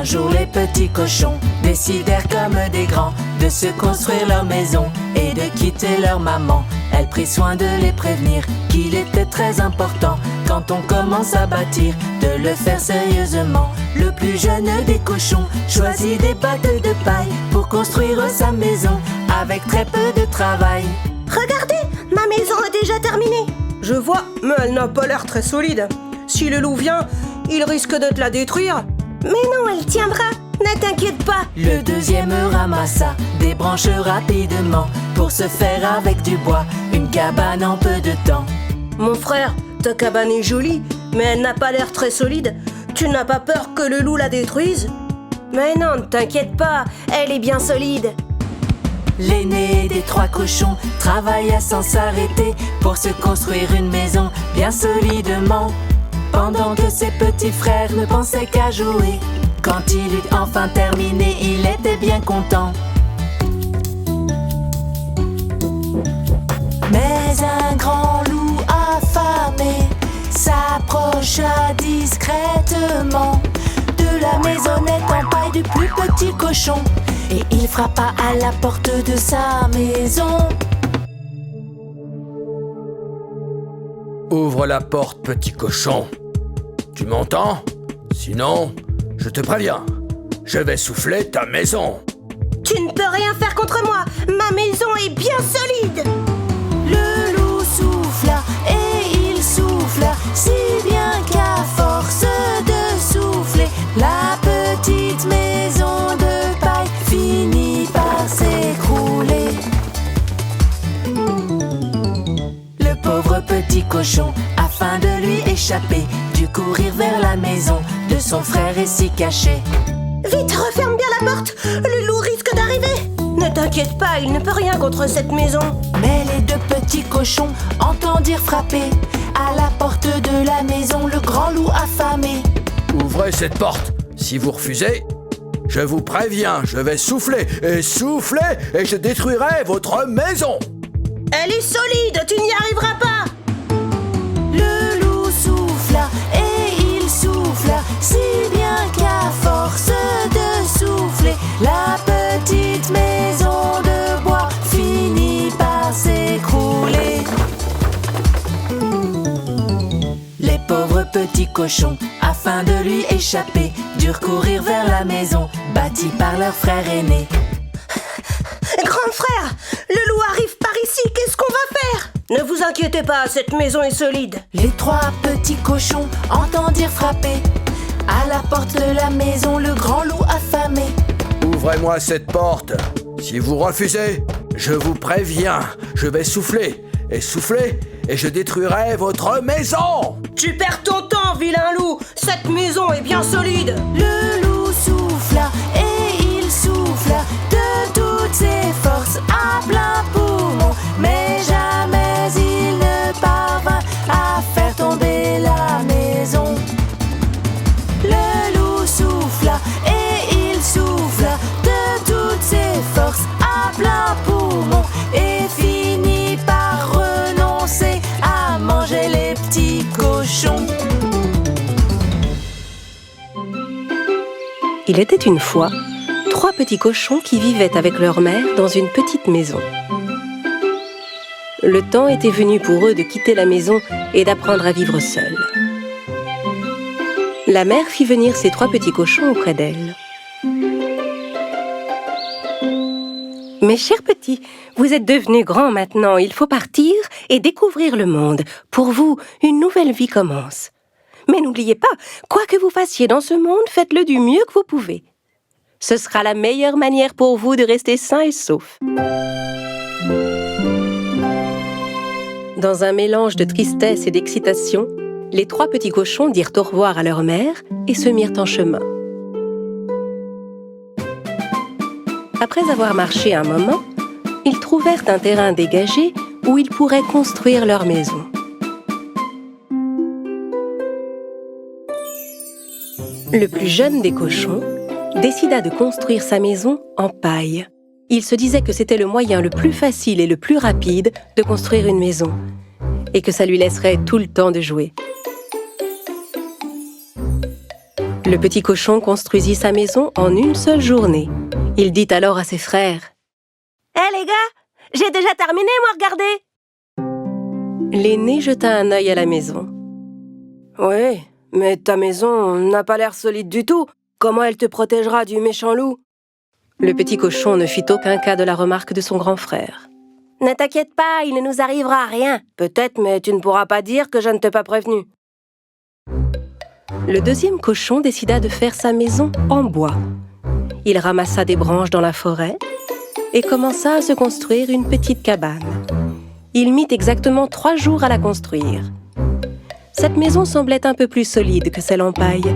jour, les petits cochons décidèrent comme des grands de se construire leur maison et de quitter leur maman. Elle prit soin de les prévenir qu'il était très important, quand on commence à bâtir, de le faire sérieusement. Le plus jeune des cochons choisit des battes de paille pour construire sa maison avec très peu de travail. Regardez, ma maison est déjà terminée. Je vois, mais elle n'a pas l'air très solide. Si le loup vient, il risque de te la détruire. Mais non, elle tiendra, ne t'inquiète pas. Le deuxième ramassa des branches rapidement pour se faire avec du bois une cabane en peu de temps. Mon frère, ta cabane est jolie, mais elle n'a pas l'air très solide. Tu n'as pas peur que le loup la détruise? Mais non, ne t'inquiète pas, elle est bien solide. L'aîné des 3 cochons travailla sans s'arrêter pour se construire une maison bien solidement, pendant que ses petits frères ne pensaient qu'à jouer. Quand il eut enfin terminé, il était bien content. Mais un grand loup affamé s'approcha discrètement de la maisonnette en paille du plus petit cochon, et il frappa à la porte de sa maison. Ouvre la porte, petit cochon. Tu m'entends? Sinon, je te préviens, je vais souffler ta maison. Tu ne peux rien faire contre moi, ma maison est bien solide. Le loup souffla et il souffla, si bien qu'à force de souffler, la petite maison de paille finit par s'écrouler. Le pauvre petit cochon, afin de lui échapper, dut courir vers la maison de son frère et s'y cacher. Vite, referme bien la porte, le loup risque d'arriver. Ne t'inquiète pas, il ne peut rien contre cette maison. Mais les 2 petits cochons entendirent frapper à la porte de la maison le grand loup affamé. Ouvrez cette porte. Si vous refusez, je vous préviens, je vais souffler et je détruirai votre maison. Elle est solide, tu n'y arriveras pas. Le loup souffla et il souffla, si bien qu'à force de souffler, la petite maison de bois finit par s'écrouler. Les pauvres petits cochons, afin de lui échapper, durent courir vers la maison bâtie par leur frère aîné. Grand frère, le loup arrive par ici, qu'est-ce qu'on va faire? Ne vous inquiétez pas, cette maison est solide. Les 3 petits cochons entendirent frapper à la porte de la maison le grand loup affamé. Ouvrez-moi cette porte. Si vous refusez, je vous préviens, je vais souffler et je détruirai votre maison. Tu perds ton temps, vilain loup. Cette maison est bien solide. Le loup souffla et il souffla de toutes ses forces à plein poumon, mais jamais il ne parvint à faire tomber la maison. Le loup souffla et il souffla de toutes ses forces à plein poumon et finit par renoncer à manger les petits cochons. Il était une fois 3 petits cochons qui vivaient avec leur mère dans une petite maison. Le temps était venu pour eux de quitter la maison et d'apprendre à vivre seuls. La mère fit venir ses 3 petits cochons auprès d'elle. « Mes chers petits, vous êtes devenus grands maintenant, il faut partir et découvrir le monde. Pour vous, une nouvelle vie commence. Mais n'oubliez pas, quoi que vous fassiez dans ce monde, faites-le du mieux que vous pouvez. Ce sera la meilleure manière pour vous de rester sains et saufs. » Dans un mélange de tristesse et d'excitation, les 3 petits cochons dirent au revoir à leur mère et se mirent en chemin. Après avoir marché un moment, ils trouvèrent un terrain dégagé où ils pourraient construire leur maison. Le plus jeune des cochons décida de construire sa maison en paille. Il se disait que c'était le moyen le plus facile et le plus rapide de construire une maison, et que ça lui laisserait tout le temps de jouer. Le petit cochon construisit sa maison en une seule journée. Il dit alors à ses frères: Hé les gars, j'ai déjà terminé, moi, regardez. L'aîné jeta un œil à la maison. Oui, mais ta maison n'a pas l'air solide du tout. Comment elle te protégera du méchant loup? Le petit cochon ne fit aucun cas de la remarque de son grand frère. Ne t'inquiète pas, il ne nous arrivera rien. Peut-être, mais tu ne pourras pas dire que je ne t'ai pas prévenu. Le deuxième cochon décida de faire sa maison en bois. Il ramassa des branches dans la forêt et commença à se construire une petite cabane. Il mit exactement 3 jours à la construire. Cette maison semblait un peu plus solide que celle en paille.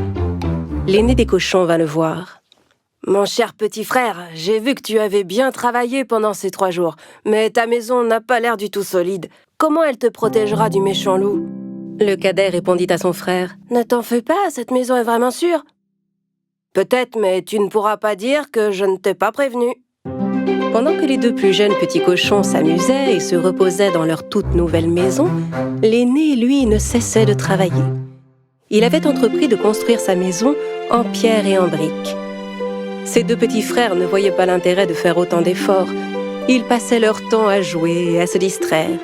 L'aîné des cochons vint le voir. « Mon cher petit frère, j'ai vu que tu avais bien travaillé pendant ces 3 jours, mais ta maison n'a pas l'air du tout solide. Comment elle te protégera du méchant loup ?» Le cadet répondit à son frère: « Ne t'en fais pas, cette maison est vraiment sûre. »« Peut-être, mais tu ne pourras pas dire que je ne t'ai pas prévenu. » Pendant que les 2 plus jeunes petits cochons s'amusaient et se reposaient dans leur toute nouvelle maison, l'aîné, lui, ne cessait de travailler. Il avait entrepris de construire sa maison en pierre et en briques. Ses 2 petits frères ne voyaient pas l'intérêt de faire autant d'efforts. Ils passaient leur temps à jouer et à se distraire.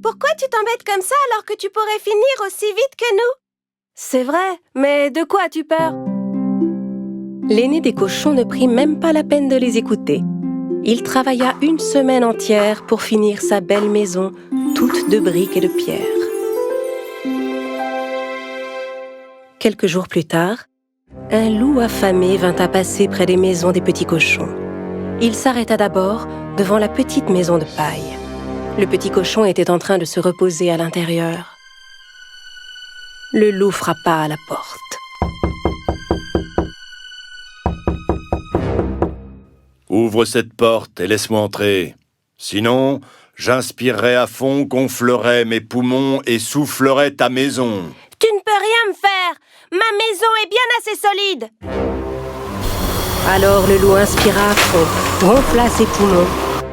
Pourquoi tu t'embêtes comme ça alors que tu pourrais finir aussi vite que nous? C'est vrai, mais de quoi as-tu peur? L'aîné des cochons ne prit même pas la peine de les écouter. Il travailla 1 semaine entière pour finir sa belle maison, toute de briques et de pierre. Quelques jours plus tard, un loup affamé vint à passer près des maisons des petits cochons. Il s'arrêta d'abord devant la petite maison de paille. Le petit cochon était en train de se reposer à l'intérieur. Le loup frappa à la porte. Ouvre cette porte et laisse-moi entrer. Sinon, j'inspirerai à fond, gonflerai mes poumons et soufflerai ta maison. Tu ne peux rien me faire. Ma maison est bien assez solide. Alors le loup inspira à fond, gonfla ses poumons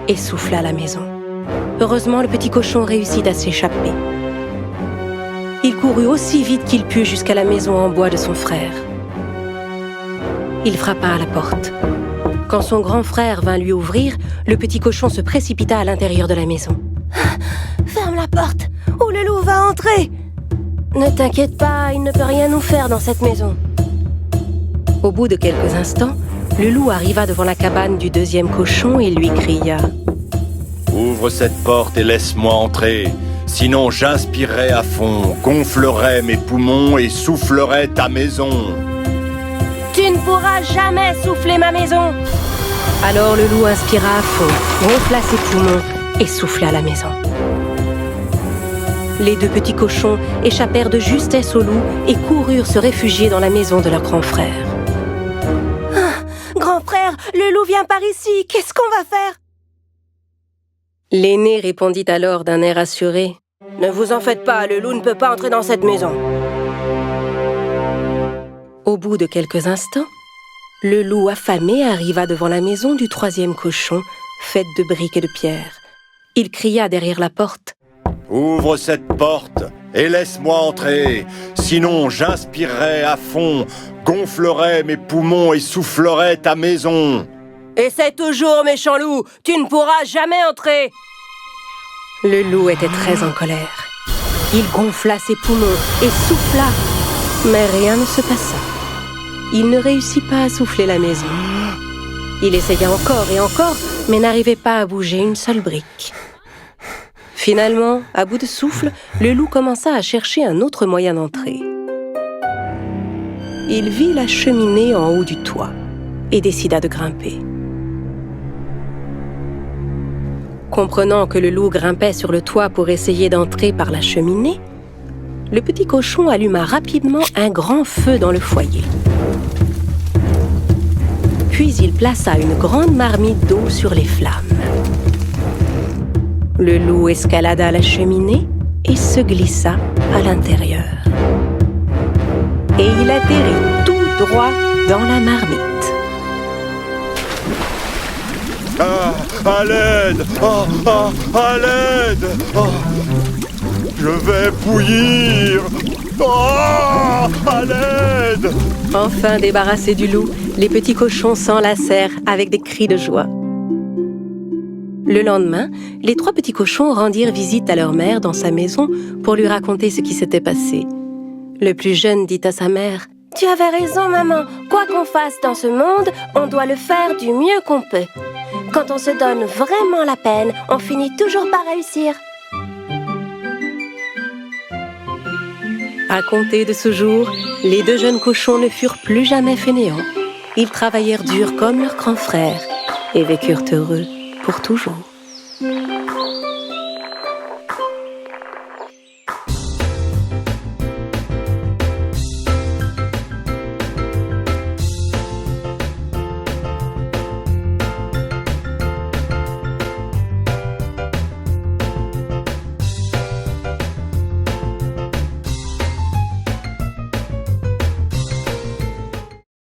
et souffla la maison. Heureusement, le petit cochon réussit à s'échapper. Il courut aussi vite qu'il put jusqu'à la maison en bois de son frère. Il frappa à la porte. Quand son grand frère vint lui ouvrir, le petit cochon se précipita à l'intérieur de la maison. « Ferme la porte, ou le loup va entrer !»« Ne t'inquiète pas, il ne peut rien nous faire dans cette maison. » Au bout de quelques instants, le loup arriva devant la cabane du deuxième cochon et lui cria: « Ouvre cette porte et laisse-moi entrer. Sinon, j'inspirerai à fond, gonflerai mes poumons et soufflerai ta maison. » « Tu ne pourras jamais souffler ma maison !» Alors le loup inspira à fond, gonfla ses poumons et souffla la maison. Les 2 petits cochons échappèrent de justesse au loup et coururent se réfugier dans la maison de leur grand frère. « Grand frère, le loup vient par ici, qu'est-ce qu'on va faire ?» L'aîné répondit alors d'un air assuré: « Ne vous en faites pas, le loup ne peut pas entrer dans cette maison. » Au bout de quelques instants, le loup affamé arriva devant la maison du 3e cochon, faite de briques et de pierre. Il cria derrière la porte: « Ouvre cette porte et laisse-moi entrer. Sinon, j'inspirerai à fond, gonflerai mes poumons et soufflerai ta maison. » « Essaie toujours, méchant loup, tu ne pourras jamais entrer !» Le loup était très en colère. Il gonfla ses poumons et souffla, mais rien ne se passa. Il ne réussit pas à souffler la maison. Il essaya encore et encore, mais n'arrivait pas à bouger une seule brique. Finalement, à bout de souffle, le loup commença à chercher un autre moyen d'entrer. Il vit la cheminée en haut du toit et décida de grimper. Comprenant que le loup grimpait sur le toit pour essayer d'entrer par la cheminée, le petit cochon alluma rapidement un grand feu dans le foyer. Puis il plaça une grande marmite d'eau sur les flammes. Le loup escalada la cheminée et se glissa à l'intérieur. Et il atterrit tout droit dans la marmite. Ah, à l'aide! À l'aide! Je vais bouillir. Oh, à l'aide! Enfin débarrassés du loup, les petits cochons s'enlacèrent avec des cris de joie. Le lendemain, les 3 petits cochons rendirent visite à leur mère dans sa maison pour lui raconter ce qui s'était passé. Le plus jeune dit à sa mère: Tu avais raison, maman. Quoi qu'on fasse dans ce monde, on doit le faire du mieux qu'on peut. Quand on se donne vraiment la peine, on finit toujours par réussir. À compter de ce jour, les 2 jeunes cochons ne furent plus jamais fainéants. Ils travaillèrent dur comme leurs grands frères et vécurent heureux pour toujours.